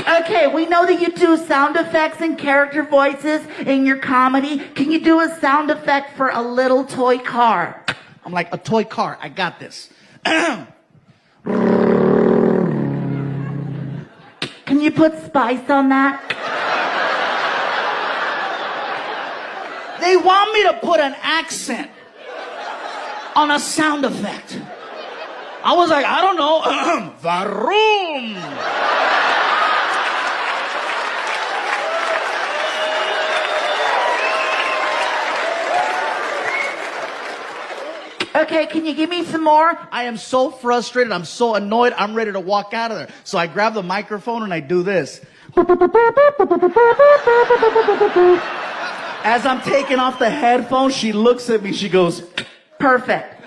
Okay, we know that you do sound effects and character voices in your comedy. Can you do a sound effect for a little toy car? I'm like, a toy car. I got this. Can you put spice on that? They want me to put an accent on a sound effect. I was like, I don't know. Varoom. Okay, can you give me some more? I am so frustrated. I'm so annoyed. I'm ready to walk out of there. So I grab the microphone and I do this. As I'm taking off the headphones, she looks at me. She goes, Perfect.